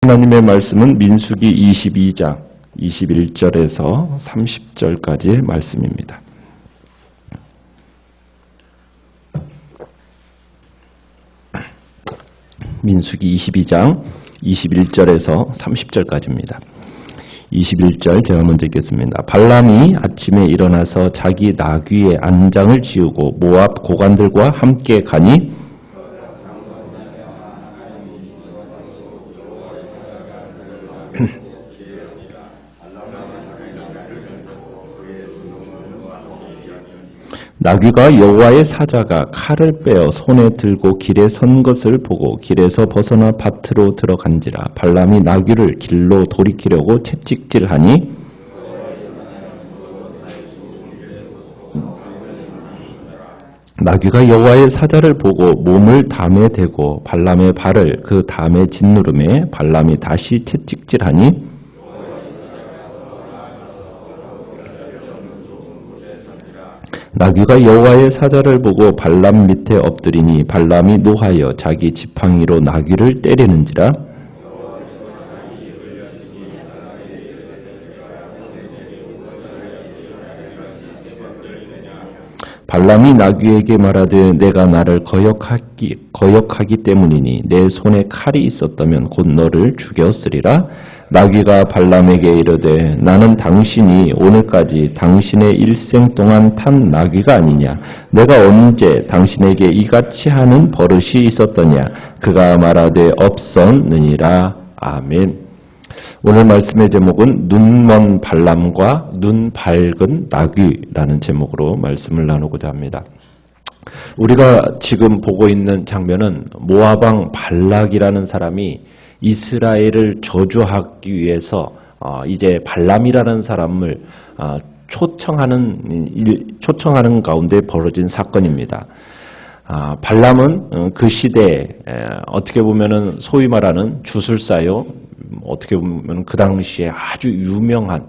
하나님의 말씀은 민수기 22장 21절에서 30절까지의 말씀입니다. 민수기 22장 21절에서 30절까지입니다. 21절 제가 먼저 읽겠습니다. 발람이 아침에 일어나서 자기 나귀의 안장을 지우고 모압 고관들과 함께 가니 나귀가 여호와의 사자가 칼을 빼어 손에 들고 길에 선 것을 보고 길에서 벗어나 밭으로 들어간지라. 발람이 나귀를 길로 돌이키려고 채찍질하니 나귀가 여호와의 사자를 보고 몸을 담에 대고 발람의 발을 그 담에 짓누르매 발람이 다시 채찍질하니 나귀가 여호와의 사자를 보고 발람 밑에 엎드리니 발람이 노하여 자기 지팡이로 나귀를 때리는지라. 발람이 나귀에게 말하되 내가 나를 거역하기 때문이니 내 손에 칼이 있었다면 곧 너를 죽였으리라. 나귀가 발람에게 이르되 나는 당신이 오늘까지 당신의 일생 동안 탄 나귀가 아니냐. 내가 언제 당신에게 이같이 하는 버릇이 있었더냐. 그가 말하되 없었느니라. 아멘. 오늘 말씀의 제목은 눈먼 발람과 눈 밝은 나귀라는 제목으로 말씀을 나누고자 합니다. 우리가 지금 보고 있는 장면은 모압 왕 발락이라는 사람이 이스라엘을 저주하기 위해서 이제 발람이라는 사람을 초청하는 가운데 벌어진 사건입니다. 발람은 그 시대에 어떻게 보면은 소위 말하는 주술사요, 어떻게 보면 그 당시에 아주 유명한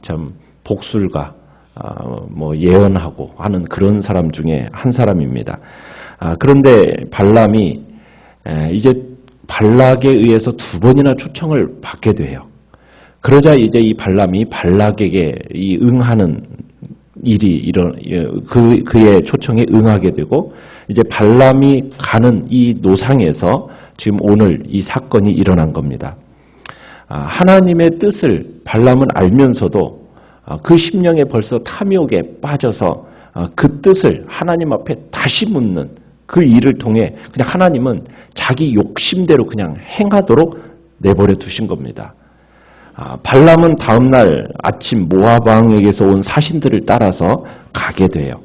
참 복술가, 예언하고 하는 그런 사람 중에 한 사람입니다. 그런데 발람이 이제 발락에 의해서 두 번이나 초청을 받게 돼요. 그러자 이제 이 발람이 발락에게 이 응하는 일이 그의 초청에 응하게 되고 이제 발람이 가는 이 노상에서 지금 오늘 이 사건이 일어난 겁니다. 하나님의 뜻을 발람은 알면서도 그 심령에 벌써 탐욕에 빠져서 그 뜻을 하나님 앞에 다시 묻는 그 일을 통해 그냥 하나님은 자기 욕심대로 그냥 행하도록 내버려 두신 겁니다. 발람은 다음날 아침 모압 왕에게서 온 사신들을 따라서 가게 돼요.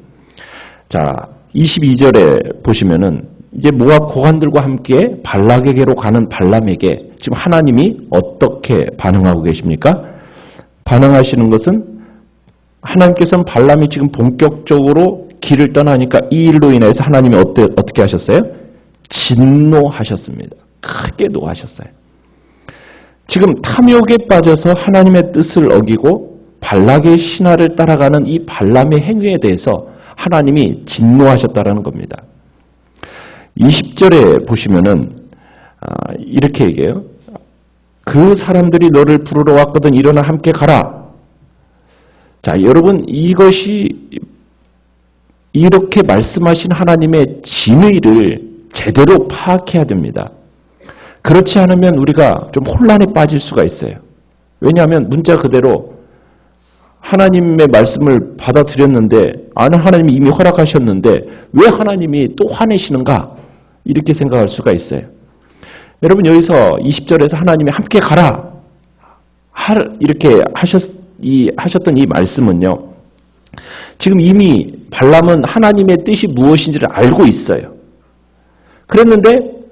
자, 22절에 보시면은 이제 모압 고관들과 함께 발락에게로 가는 발람에게 지금 하나님이 어떻게 반응하고 계십니까? 반응하시는 것은 하나님께서는 발람이 지금 본격적으로 길을 떠나니까 이 일로 인해서 하나님이 어떻게 하셨어요? 진노하셨습니다. 크게 노하셨어요. 지금 탐욕에 빠져서 하나님의 뜻을 어기고 발락의 신하를 따라가는 이 발람의 행위에 대해서 하나님이 진노하셨다라는 겁니다. 20절에 보시면은 이렇게 얘기해요. 그 사람들이 너를 부르러 왔거든 일어나 함께 가라. 자, 여러분 이것이 이렇게 말씀하신 하나님의 진의를 제대로 파악해야 됩니다. 그렇지 않으면 우리가 좀 혼란에 빠질 수가 있어요. 왜냐하면 문자 그대로 하나님의 말씀을 받아들였는데 하나님이 이미 허락하셨는데 왜 하나님이 또 화내시는가? 이렇게 생각할 수가 있어요. 여러분 여기서 20절에서 하나님이 함께 가라 이렇게 하셨던 이 말씀은요. 지금 이미 발람은 하나님의 뜻이 무엇인지를 알고 있어요. 그랬는데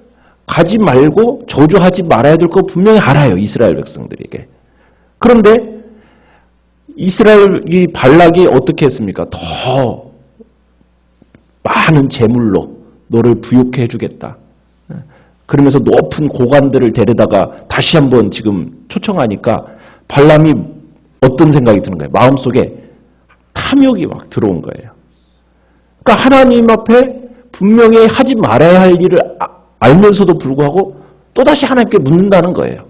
가지 말고 저주하지 말아야 될 거 분명히 알아요. 이스라엘 백성들에게. 그런데 이스라엘이 발락이 어떻게 했습니까? 더 많은 재물로 너를 부욕해 주겠다. 그러면서 높은 고관들을 데려다가 다시 한번 지금 초청하니까 발람이 어떤 생각이 드는 거예요? 마음속에 탐욕이 막 들어온 거예요. 그러니까 하나님 앞에 분명히 하지 말아야 할 일을 알면서도 불구하고 또다시 하나님께 묻는다는 거예요.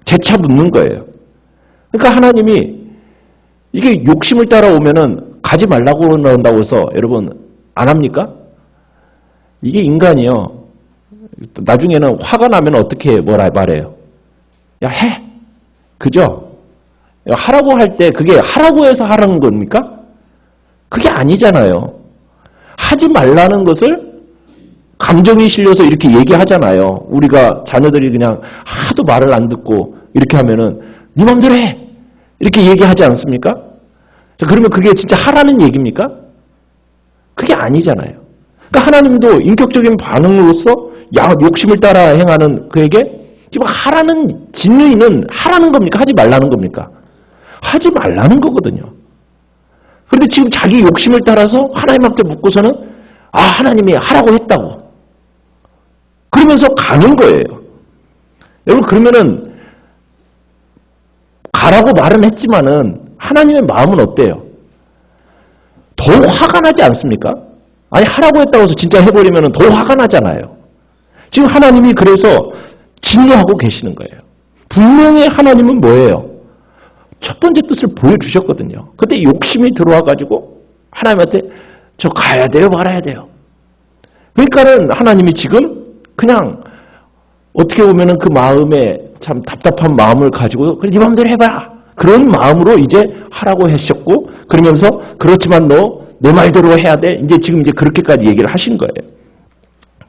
재차 묻는 거예요. 그러니까 하나님이 이게 욕심을 따라오면은 가지 말라고 그런다고 해서 여러분 안 합니까? 이게 인간이요. 나중에는 화가 나면 어떻게 뭐라 말해요? 야, 해. 그죠? 야, 하라고 할 때 그게 하라고 해서 하라는 겁니까? 그게 아니잖아요. 하지 말라는 것을 감정이 실려서 이렇게 얘기하잖아요. 우리가 자녀들이 그냥 하도 말을 안 듣고 이렇게 하면은 네 맘대로 해. 이렇게 얘기하지 않습니까? 자, 그러면 그게 진짜 하라는 얘기입니까? 그게 아니잖아요. 그러니까 하나님도 인격적인 반응으로서 욕심을 따라 행하는 그에게 지금 하라는 진의는 하라는 겁니까? 하지 말라는 겁니까? 하지 말라는 거거든요. 그런데 지금 자기 욕심을 따라서 하나님한테 묻고서는 하나님이 하라고 했다고. 그러면서 가는 거예요. 여러분 그러면은 가라고 말은 했지만은 하나님의 마음은 어때요? 더 화가 나지 않습니까? 아니 하라고 했다고 해서 진짜 해버리면 더 화가 나잖아요. 지금 하나님이 그래서 진노하고 계시는 거예요. 분명히 하나님은 뭐예요? 첫 번째 뜻을 보여주셨거든요. 그때 욕심이 들어와가지고 하나님한테 저 가야 돼요 말아야 돼요. 그러니까는 하나님이 지금 그냥 어떻게 보면은 그 마음에 참 답답한 마음을 가지고 그래 네 마음대로 해봐. 그런 마음으로 이제 하라고 하셨고 그러면서 그렇지만 너 내 말대로 해야 돼. 이제 지금 이제 그렇게까지 얘기를 하신 거예요.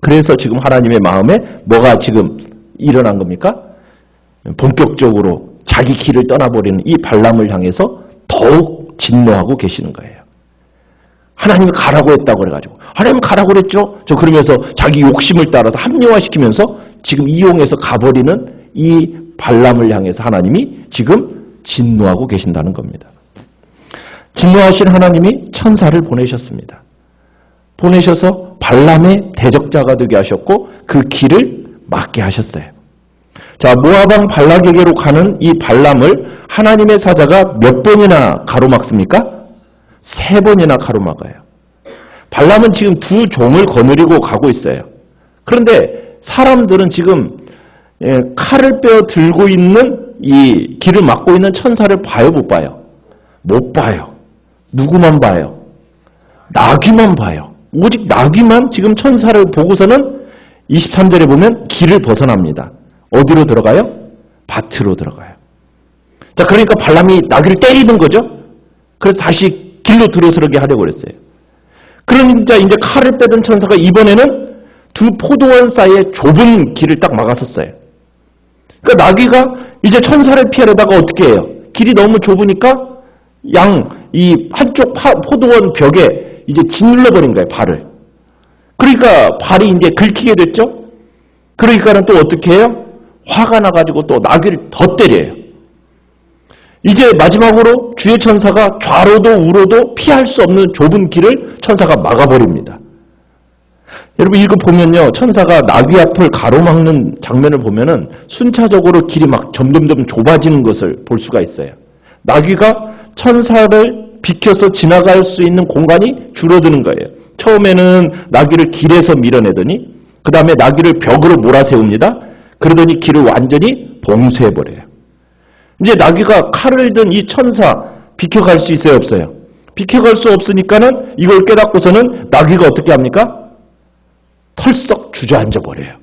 그래서 지금 하나님의 마음에 뭐가 지금 일어난 겁니까? 본격적으로 자기 길을 떠나버리는 이 발람을 향해서 더욱 진노하고 계시는 거예요. 하나님이 가라고 했다고 그래가지고 하나님 가라고 그랬죠? 저 그러면서 자기 욕심을 따라서 합리화시키면서 지금 이용해서 가버리는 이 발람을 향해서 하나님이 지금 진노하고 계신다는 겁니다. 진노하신 하나님이 천사를 보내셨습니다. 보내셔서 발람의 대적자가 되게 하셨고 그 길을 막게 하셨어요. 자, 모압 왕 발락에게로 가는 이 발람을 하나님의 사자가 몇 번이나 가로막습니까? 3번이나 가로막아요. 발람은 지금 두 종을 거느리고 가고 있어요. 그런데 사람들은 지금 칼을 빼어 들고 있는 이 길을 막고 있는 천사를 봐요, 못 봐요? 못 봐요. 누구만 봐요? 나귀만 봐요. 오직 나귀만 지금 천사를 보고서는 23절에 보면 길을 벗어납니다. 어디로 들어가요? 밭으로 들어가요. 자, 그러니까 발람이 나귀를 때리는 거죠. 그래서 다시 길로 들어서게 하려고 그랬어요. 그러니까 이제 칼을 빼던 천사가 이번에는 두 포도원 사이에 좁은 길을 딱 막았었어요. 그러니까 나귀가 이제 천사를 피하려다가 어떻게 해요? 길이 너무 좁으니까 이 한쪽 포도원 벽에 이제 짓눌러버린 거예요, 발을. 그러니까 발이 이제 긁히게 됐죠? 그러니까는 또 어떻게 해요? 화가 나가지고 또 나귀를 더 때려요. 이제 마지막으로 주의 천사가 좌로도 우로도 피할 수 없는 좁은 길을 천사가 막아버립니다. 여러분 이거 보면요, 천사가 나귀 앞을 가로막는 장면을 보면은 순차적으로 길이 막 점점점 좁아지는 것을 볼 수가 있어요. 나귀가 천사를 비켜서 지나갈 수 있는 공간이 줄어드는 거예요. 처음에는 나귀를 길에서 밀어내더니 그 다음에 나귀를 벽으로 몰아세웁니다. 그러더니 길을 완전히 봉쇄해버려요. 이제 나귀가 칼을 든 이 천사 비켜갈 수 있어요, 없어요? 비켜갈 수 없으니까는 이걸 깨닫고서는 나귀가 어떻게 합니까? 털썩 주저앉아 버려요.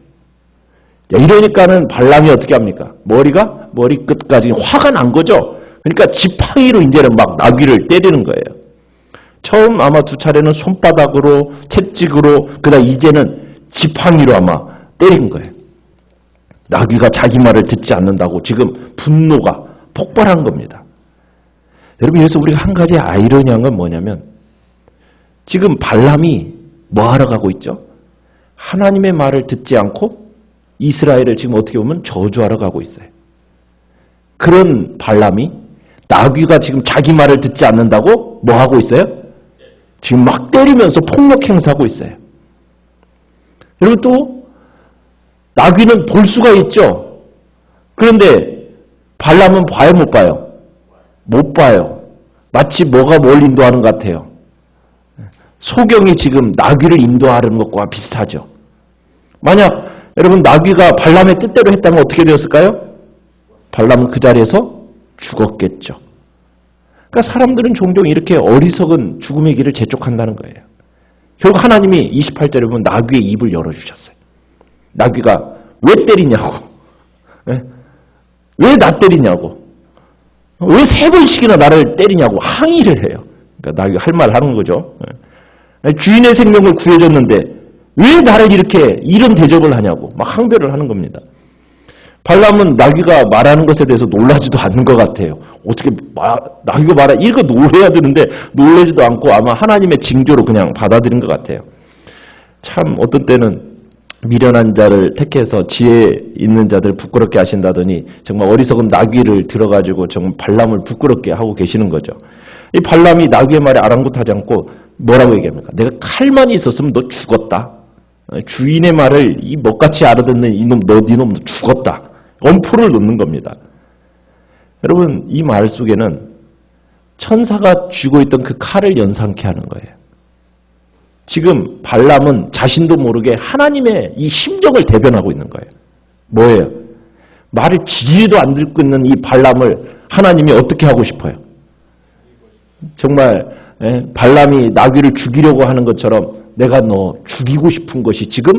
이러니까는 발람이 어떻게 합니까? 머리 끝까지 화가 난 거죠. 그러니까 지팡이로 이제는 막 나귀를 때리는 거예요. 처음 아마 2차례는 손바닥으로, 채찍으로, 그다음 이제는 지팡이로 아마 때린 거예요. 나귀가 자기 말을 듣지 않는다고 지금 분노가 폭발한 겁니다. 여러분, 여기서 우리가 한 가지 아이러니한 건 뭐냐면 지금 발람이 뭐 하러 가고 있죠? 하나님의 말을 듣지 않고 이스라엘을 지금 어떻게 보면 저주하러 가고 있어요. 그런 발람이 나귀가 지금 자기 말을 듣지 않는다고 뭐 하고 있어요? 지금 막 때리면서 폭력 행사하고 있어요. 여러분 또 나귀는 볼 수가 있죠. 그런데 발람은 봐요, 못 봐요? 못 봐요. 마치 뭐가 뭘 인도하는 것 같아요. 소경이 지금 나귀를 인도하는 것과 비슷하죠. 만약 여러분 나귀가 발람의 뜻대로 했다면 어떻게 되었을까요? 발람은 그 자리에서 죽었겠죠. 그러니까 사람들은 종종 이렇게 어리석은 죽음의 길을 재촉한다는 거예요. 결국 하나님이 28절에 보면 나귀의 입을 열어주셨어요. 나귀가 왜 때리냐고. 왜 나 때리냐고. 왜 3번씩이나 나를 때리냐고 항의를 해요. 그러니까 나귀가 할 말 하는 거죠. 주인의 생명을 구해줬는데 왜 나를 이렇게 이런 대접을 하냐고 막 항변을 하는 겁니다. 발람은 나귀가 말하는 것에 대해서 놀라지도 않는 것 같아요. 어떻게 나귀가 이거 놀래야 되는데 놀라지도 않고 아마 하나님의 징조로 그냥 받아들인 것 같아요. 참 어떤 때는 미련한 자를 택해서 지혜 있는 자들 부끄럽게 하신다더니 정말 어리석은 나귀를 들어가지고 정말 발람을 부끄럽게 하고 계시는 거죠. 이 발람이 나귀의 말에 아랑곳하지 않고 뭐라고 얘기합니까? 내가 칼만이 있었으면 너 죽었다. 주인의 말을 이 먹같이 알아듣는 이놈 너 죽었다. 엄포를 놓는 겁니다. 여러분 이 말 속에는 천사가 쥐고 있던 그 칼을 연상케 하는 거예요. 지금 발람은 자신도 모르게 하나님의 이 심정을 대변하고 있는 거예요. 뭐예요? 말을 지지도 안 듣고 있는 이 발람을 하나님이 어떻게 하고 싶어요? 정말 발람이 나귀를 죽이려고 하는 것처럼 내가 너 죽이고 싶은 것이 지금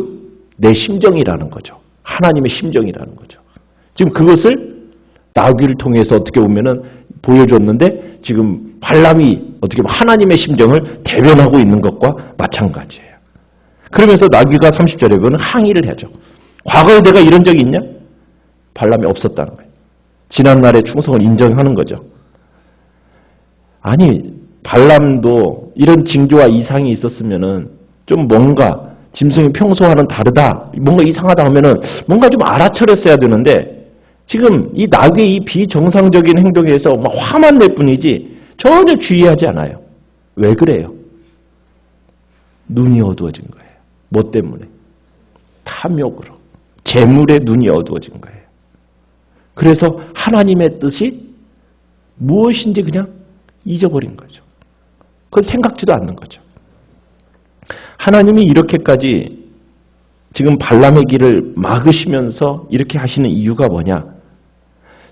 내 심정이라는 거죠. 하나님의 심정이라는 거죠. 지금 그것을 나귀를 통해서 어떻게 보면은 보여줬는데 지금 발람이 어떻게 보면 하나님의 심정을 대변하고 있는 것과 마찬가지예요. 그러면서 나귀가 30절에 보면 항의를 하죠. 과거에 내가 이런 적이 있냐? 발람이 없었다는 거예요. 지난날의 충성을 인정하는 거죠. 아니 발람도 이런 징조와 이상이 있었으면은 좀 뭔가 짐승이 평소와는 다르다, 뭔가 이상하다 하면은 뭔가 좀 알아차렸어야 되는데 지금 이 나귀의 이 비정상적인 행동에 대해서 막 화만 낼 뿐이지 전혀 주의하지 않아요. 왜 그래요? 눈이 어두워진 거예요. 뭐 때문에? 탐욕으로. 재물에 눈이 어두워진 거예요. 그래서 하나님의 뜻이 무엇인지 그냥 잊어버린 거죠. 그건 생각지도 않는 거죠. 하나님이 이렇게까지 지금 발람의 길을 막으시면서 이렇게 하시는 이유가 뭐냐?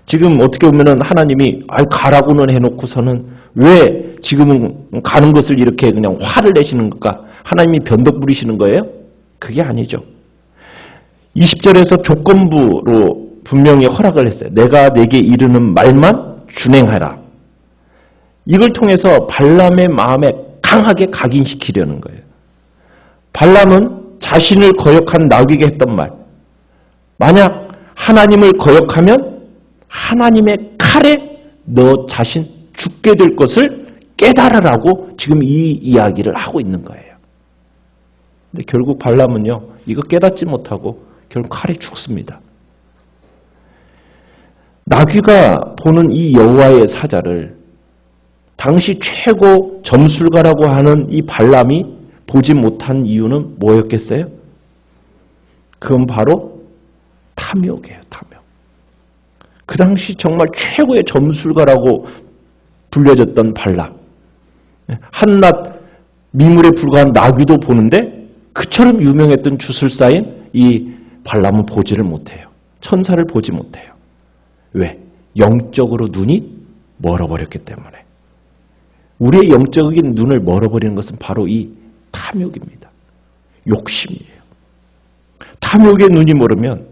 지금 어떻게 보면은 하나님이 가라고는 해놓고서는 왜 지금은 가는 것을 이렇게 그냥 화를 내시는 걸까? 하나님이 변덕 부리시는 거예요? 그게 아니죠. 20절에서 조건부로 분명히 허락을 했어요. 내가 내게 이르는 말만 준행하라. 이걸 통해서 발람의 마음에 강하게 각인시키려는 거예요. 발람은 자신을 거역한 나귀에게 했던 말. 만약 하나님을 거역하면 하나님의 칼에 너 자신 죽게 될 것을 깨달으라고 지금 이 이야기를 하고 있는 거예요. 근데 결국 발람은요, 이거 깨닫지 못하고 결국 칼에 죽습니다. 나귀가 보는 이 여호와의 사자를 당시 최고 점술가라고 하는 이 발람이 보지 못한 이유는 뭐였겠어요? 그건 바로 탐욕이에요, 탐욕. 그 당시 정말 최고의 점술가라고 불려졌던 발람. 한낱 미물에 불과한 나귀도 보는데 그처럼 유명했던 주술사인 이 발람은 보지를 못해요. 천사를 보지 못해요. 왜? 영적으로 눈이 멀어버렸기 때문에. 우리의 영적인 눈을 멀어버리는 것은 바로 이 탐욕입니다. 욕심이에요. 탐욕의 눈이 멀으면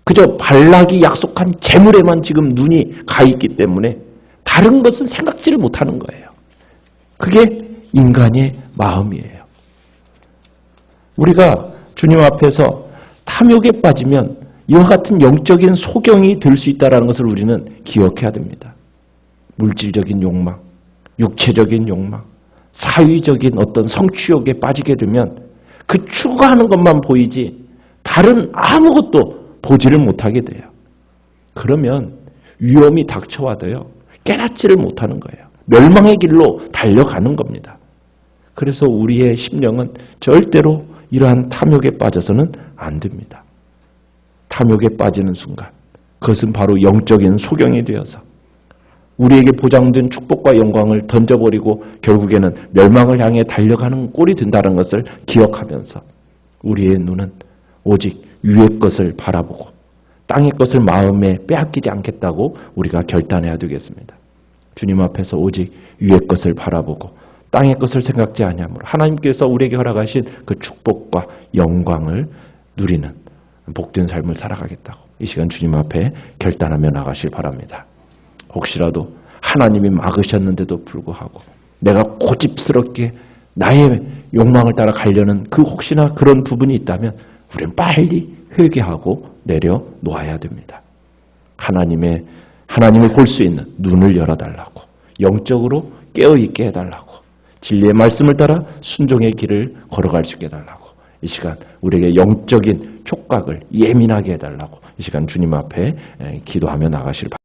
그저 발락이 약속한 재물에만 지금 눈이 가 있기 때문에 다른 것은 생각지를 못하는 거예요. 그게 인간의 마음이에요. 우리가 주님 앞에서 탐욕에 빠지면 이와 같은 영적인 소경이 될 수 있다는 것을 우리는 기억해야 됩니다. 물질적인 욕망, 육체적인 욕망, 사위적인 어떤 성취욕에 빠지게 되면 그 추구하는 것만 보이지 다른 아무것도 보지를 못하게 돼요. 그러면 위험이 닥쳐와도요, 깨닫지를 못하는 거예요. 멸망의 길로 달려가는 겁니다. 그래서 우리의 심령은 절대로 이러한 탐욕에 빠져서는 안 됩니다. 탐욕에 빠지는 순간 그것은 바로 영적인 소경이 되어서 우리에게 보장된 축복과 영광을 던져버리고 결국에는 멸망을 향해 달려가는 꼴이 된다는 것을 기억하면서 우리의 눈은 오직 위의 것을 바라보고 땅의 것을 마음에 빼앗기지 않겠다고 우리가 결단해야 되겠습니다. 주님 앞에서 오직 위의 것을 바라보고 땅의 것을 생각지 아니하므로 하나님께서 우리에게 허락하신 그 축복과 영광을 누리는 복된 삶을 살아가겠다고 이 시간 주님 앞에 결단하며 나가실 바랍니다. 혹시라도 하나님이 막으셨는데도 불구하고 내가 고집스럽게 나의 욕망을 따라 가려는 그 혹시나 그런 부분이 있다면 우리는 빨리 회개하고 내려놓아야 됩니다. 하나님을 볼 수 있는 눈을 열어달라고, 영적으로 깨어있게 해달라고, 진리의 말씀을 따라 순종의 길을 걸어갈 수 있게 해달라고, 이 시간 우리에게 영적인 촉각을 예민하게 해달라고 이 시간 주님 앞에 기도하며 나가실 바랍니다.